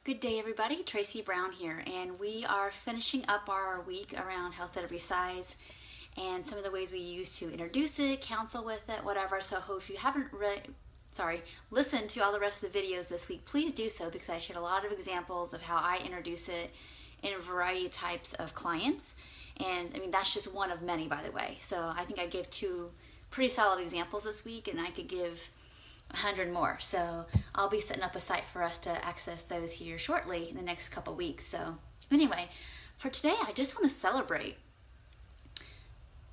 Good day, everybody. Tracy Brown here, and we are finishing up our week around health at every size and some of the ways we use to introduce it, counsel with it, whatever. So I hope if you haven't listened to all the rest of the videos this week, please do so, because I shared a lot of examples of how I introduce it in a variety of types of clients. And I mean, that's just one of many, by the way. So I think I gave two pretty solid examples this week, and I could give 100 more. So I'll be setting up a site for us to access those here shortly in the next couple weeks. So anyway, for today, I just want to celebrate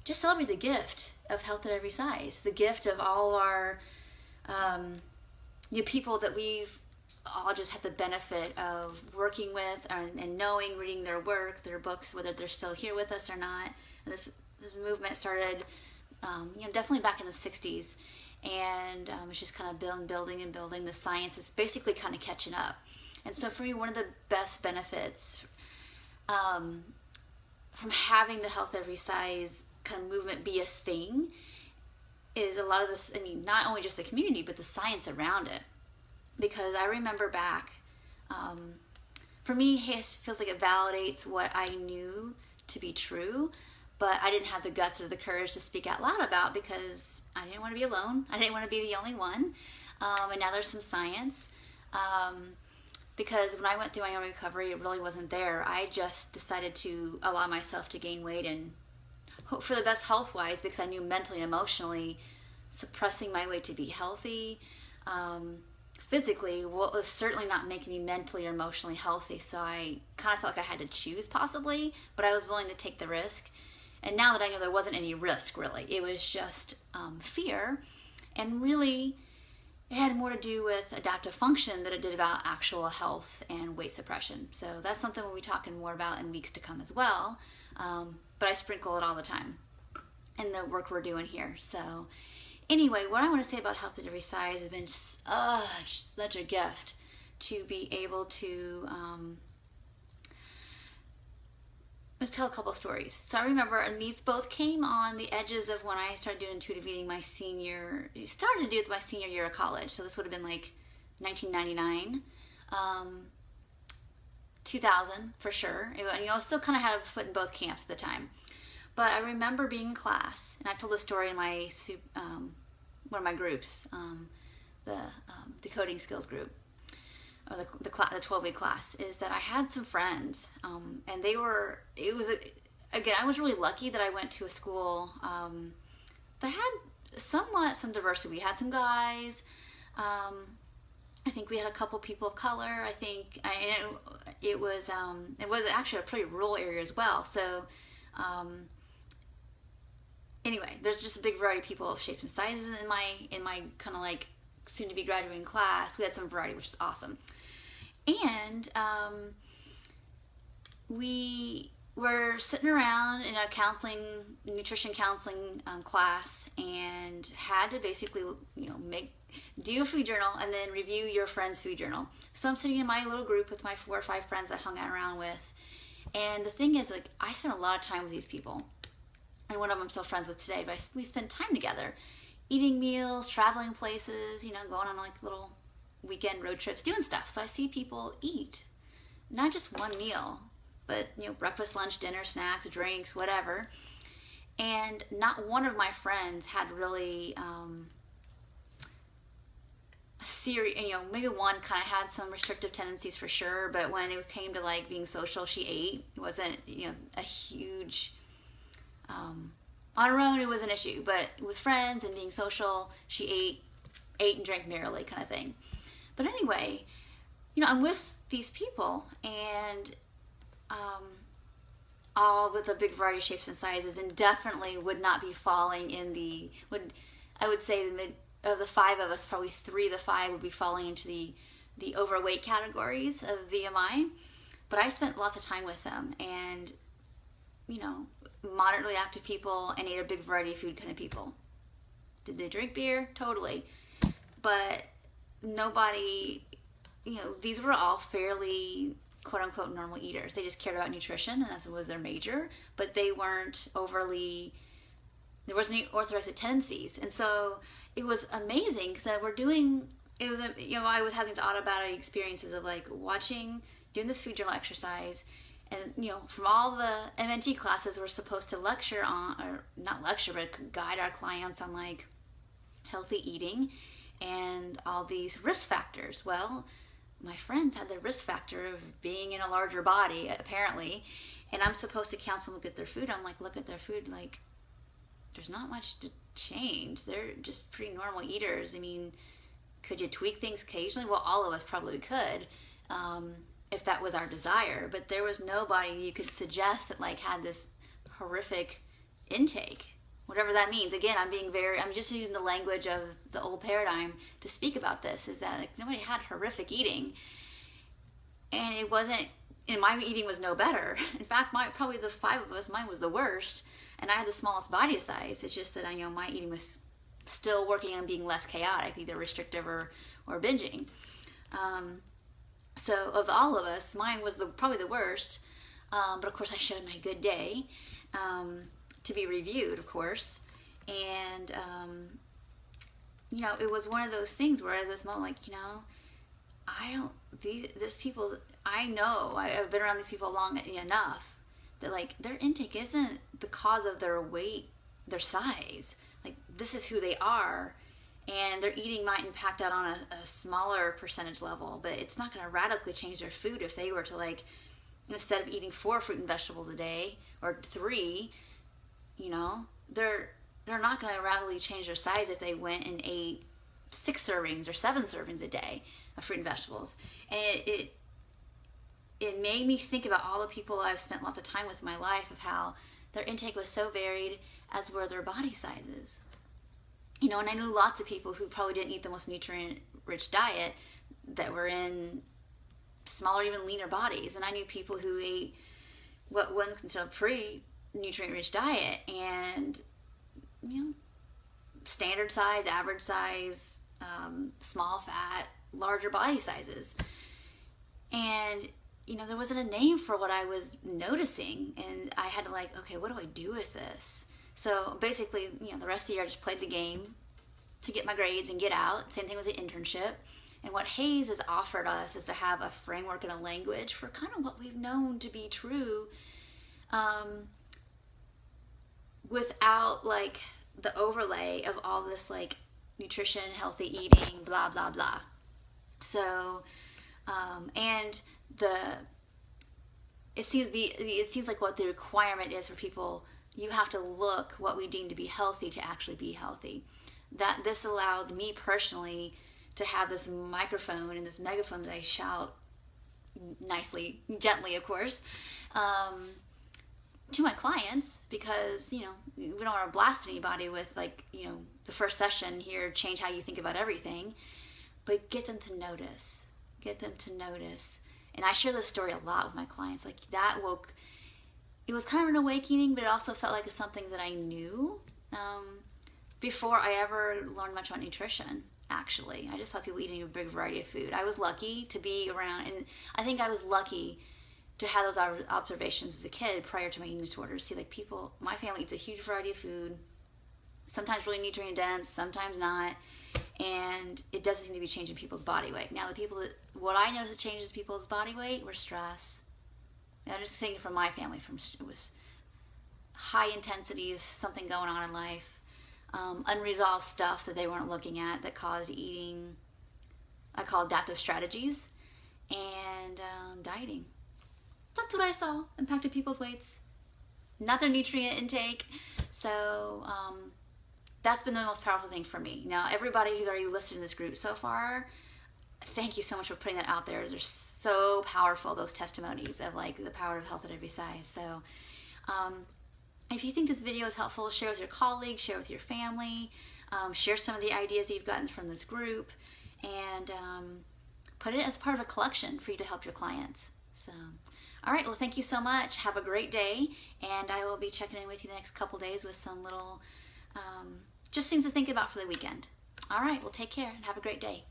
the gift of health at every size, the gift of all our people that we've all just had the benefit of working with and knowing, reading their work, their books, whether they're still here with us or not. And this movement started definitely back in the 60s. And it's just kind of building. The science is basically kind of catching up. And so for me, one of the best benefits from having the health every size kind of movement be a thing is a lot of this, not only just the community, but the science around it. Because I remember back, for me, Haes feels like it validates what I knew to be true, but I didn't have the guts or the courage to speak out loud about, because I didn't want to be alone. I didn't want to be the only one. And now there's some science. Because when I went through my own recovery, it really wasn't there. I just decided to allow myself to gain weight and hope for the best health-wise, because I knew mentally and emotionally suppressing my weight to be healthy, physically, was certainly not making me mentally or emotionally healthy. So I kind of felt like I had to choose possibly, but I was willing to take the risk. And now that I know there wasn't any risk, really, it was just fear. And really, it had more to do with adaptive function than it did about actual health and weight suppression. So that's something we'll be talking more about in weeks to come as well. But I sprinkle it all the time in the work we're doing here. So anyway, what I want to say about health at every size has been just such a gift to be able to tell a couple stories. So I remember, and these both came on the edges of when I started doing intuitive eating started to do it my senior year of college. So this would have been like 1999, 2000 for sure. And I still kind of had a foot in both camps at the time. But I remember being in class, and I've told this story in my one of my groups, the decoding skills group, or the 12-week class, is that I had some friends, and I was really lucky that I went to a school that had some diversity. We had some guys, I think we had a couple people of color, I think, and it was actually a pretty rural area as well. So anyway, there's just a big variety of people of shapes and sizes in my kind of like soon to be graduating class. We had some variety, which is awesome. And we were sitting around in a nutrition counseling class, and had to basically, do a food journal and then review your friend's food journal. So I'm sitting in my little group with my 4 or 5 friends that I hung out around with. And the thing is, like, I spent a lot of time with these people. And one of them I'm still friends with today, but we spent time together, eating meals, traveling places, going on like little weekend road trips, doing stuff. So I see people eat, not just one meal, but breakfast, lunch, dinner, snacks, drinks, whatever. And not one of my friends had really maybe one kind of had some restrictive tendencies for sure, but when it came to like being social, she ate. It wasn't a huge on her own, it was an issue, but with friends and being social, she ate and drank merrily, kind of thing. But anyway, I'm with these people, and all with a big variety of shapes and sizes, and definitely would not be falling in I would say of the 5 of us, probably 3 of the 5 would be falling into the overweight categories of VMI. But I spent lots of time with them, and moderately active people, and ate a big variety of food kind of people. Did they drink beer? Totally. But nobody, these were all fairly quote unquote normal eaters. They just cared about nutrition, and that was their major, but they weren't overly, there wasn't any orthorexic tendencies. And so it was amazing, because we're doing it was, I was having these out-of-body experiences of like doing this food journal exercise. And, from all the MNT classes, we're supposed to lecture on, or not lecture, but guide our clients on like healthy eating and all these risk factors. Well, my friends had the risk factor of being in a larger body, apparently, and I'm supposed to counsel them look at their food. I'm like, look at their food, like, there's not much to change. They're just pretty normal eaters. I mean, could you tweak things occasionally? Well, all of us probably could, if that was our desire, but there was nobody you could suggest that like had this horrific intake, whatever that means. Again, I'm just using the language of the old paradigm to speak about this, is that like nobody had horrific eating, and it wasn't, and my eating was no better. In fact, probably the five of us, mine was the worst, and I had the smallest body size. It's just that I know my eating was still working on being less chaotic, either restrictive or binging. So of all of us, mine was probably the worst, but of course I showed my good day, to be reviewed, of course, and it was one of those things where at this moment, like, I know I've been around these people long enough that like their intake isn't the cause of their weight, their size. Like, this is who they are. And their eating might impact out on a smaller percentage level, but it's not going to radically change their food if they were to, like, instead of eating 4 fruit and vegetables a day or 3, they're not going to radically change their size if they went and ate 6 servings or 7 servings a day of fruit and vegetables. And it made me think about all the people I've spent lots of time with in my life, of how their intake was so varied as were their body sizes. And I knew lots of people who probably didn't eat the most nutrient-rich diet that were in smaller, even leaner bodies. And I knew people who ate what one considered a pretty nutrient-rich diet, and, standard size, average size, small fat, larger body sizes. And, there wasn't a name for what I was noticing. And I had to okay, what do I do with this? So basically, the rest of the year I just played the game to get my grades and get out. Same thing with the internship. And what Haes has offered us is to have a framework and a language for kind of what we've known to be true, without the overlay of all this nutrition, healthy eating, blah, blah, blah. So, and it seems like what the requirement is for people, you have to look what we deem to be healthy to actually be healthy. That this allowed me personally to have this microphone and this megaphone that I shout nicely, gently, of course, to my clients, because, we don't want to blast anybody with the first session here, change how you think about everything, but get them to notice. And I share this story a lot with my clients. It was kind of an awakening, but it also felt like it's something that I knew before I ever learned much about nutrition, actually. I just saw people eating a big variety of food. I was lucky to be around, and I think I was lucky to have those observations as a kid prior to my eating disorders. See, my family eats a huge variety of food, sometimes really nutrient dense, sometimes not, and it doesn't seem to be changing people's body weight. Now, what I noticed that changes people's body weight were stress. I'm just thinking from my family, it was high intensity of something going on in life, unresolved stuff that they weren't looking at that caused eating, I call adaptive strategies, and dieting. That's what I saw impacted people's weights, not their nutrient intake. So that's been the most powerful thing for me. Now, everybody who's already listed in this group so far, thank you so much for putting that out there. They're so powerful, those testimonies of the power of health at every size. So if you think this video is helpful, share with your colleagues, share with your family, share some of the ideas that you've gotten from this group, and put it as part of a collection for you to help your clients. So, all right, well, thank you so much. Have a great day, and I will be checking in with you the next couple days with some little just things to think about for the weekend. All right, well, take care and have a great day.